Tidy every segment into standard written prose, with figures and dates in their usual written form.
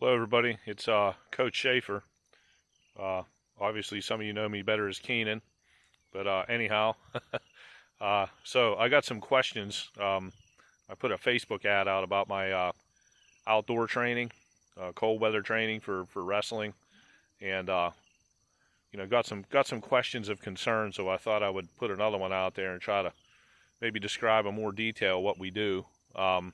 Hello, everybody. It's Coach Schaefer. Uh, Obviously, some of you know me better as Keenan, but anyhow, so I got some questions. I put a Facebook ad out about my outdoor training, cold weather training for wrestling, and got some questions of concern. So I thought I would put another one out there and try to maybe describe in more detail what we do. Um,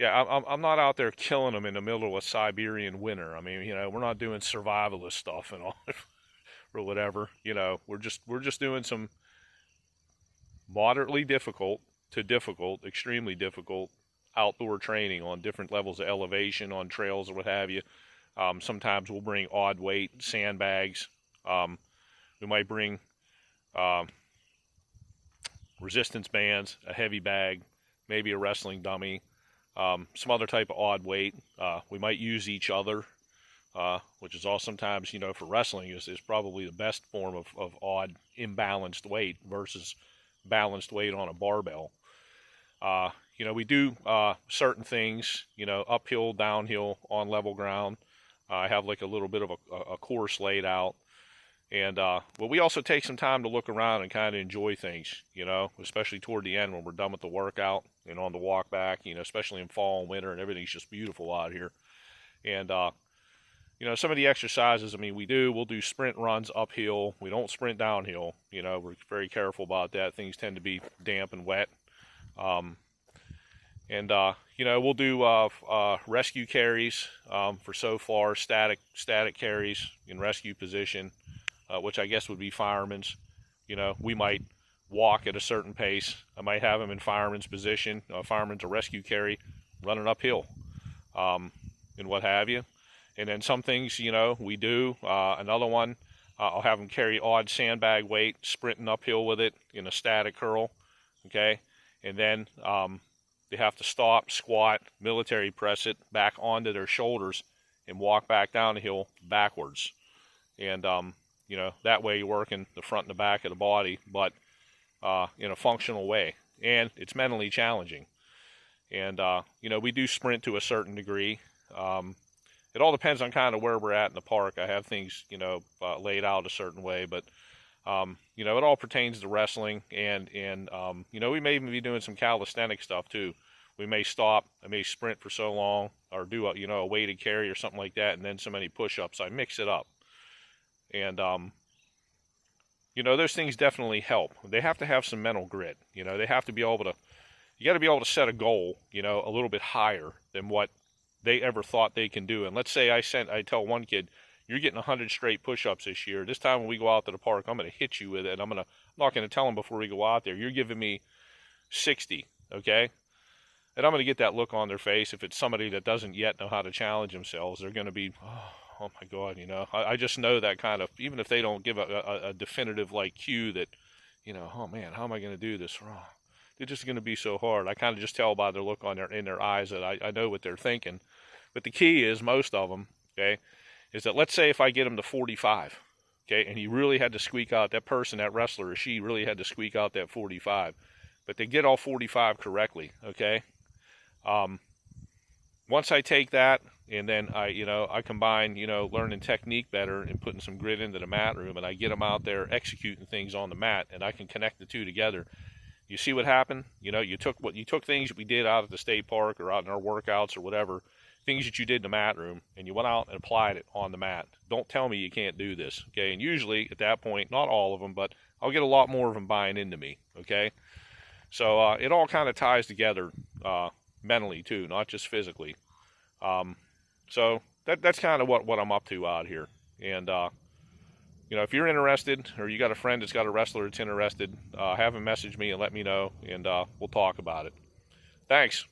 Yeah, I'm not out there killing them in the middle of a Siberian winter. I mean, we're not doing survivalist stuff and all or whatever. We're just doing some moderately difficult to difficult, extremely difficult outdoor training on different levels of elevation on trails or what have you. Sometimes we'll bring odd weight sandbags. We might bring uh, resistance bands, a heavy bag, maybe a wrestling dummy. Some other type of odd weight. We might use each other, which is all sometimes, for wrestling is probably the best form of odd, imbalanced weight versus balanced weight on a barbell. We do certain things, uphill, downhill, on level ground. I have like a little bit of a course laid out. And but we also take some time to look around and kind of enjoy things, especially toward the end when we're done with the workout and on the walk back, especially in fall and winter and everything's just beautiful out here. And some of the exercises, we'll do sprint runs uphill. We don't sprint downhill. We're very careful about that. Things tend to be damp and wet. We'll do rescue carries for so far, static carries in rescue position. Which I guess would be firemen's. We might walk at a certain pace. I might have them in fireman's position, fireman's a rescue carry, running uphill, and what have you. And then some things, we do. Another one, I'll have them carry odd sandbag weight, sprinting uphill with it in a static curl, okay? And then they have to stop, squat, military press it back onto their shoulders and walk back down the hill backwards. And that way you're working the front and the back of the body, but in a functional way. And it's mentally challenging. And, we do sprint to a certain degree. It all depends on kind of where we're at in the park. I have things, laid out a certain way, but, it all pertains to wrestling. And we may even be doing some calisthenic stuff too. We may stop, I may sprint for so long or do a weighted carry or something like that. And then so many push-ups, I mix it up. And, those things definitely help. They have to have some mental grit. They have to be able to, you got to be able to set a goal, a little bit higher than what they ever thought they can do. And let's say I tell one kid, you're getting 100 straight push-ups this year. This time when we go out to the park, I'm going to hit you with it. I'm not going to tell him before we go out there, you're giving me 60, okay? And I'm going to get that look on their face. If it's somebody that doesn't yet know how to challenge themselves, they're going to be, oh my God, I just know that kind of, even if they don't give a definitive like cue that, oh man, how am I going to do this wrong? It's just going to be so hard. I kind of just tell by their look in their eyes that I know what they're thinking. But the key is most of them, okay, is that let's say if I get them to 45, okay, and he really had to squeak out, that person, that wrestler or she really had to squeak out that 45, but they get all 45 correctly, okay? Once I take that and then I combine, learning technique better and putting some grit into the mat room, and I get them out there executing things on the mat, and I can connect the two together. You see what happened? You took things that we did out at the state park or out in our workouts or whatever, things that you did in the mat room, and you went out and applied it on the mat. Don't tell me you can't do this, okay? And usually at that point, not all of them, but I'll get a lot more of them buying into me, okay? So it all kind of ties together mentally too, not just physically. So that's kind of what I'm up to out here. And, if you're interested or you got a friend that's got a wrestler that's interested, have him message me and let me know, and we'll talk about it. Thanks.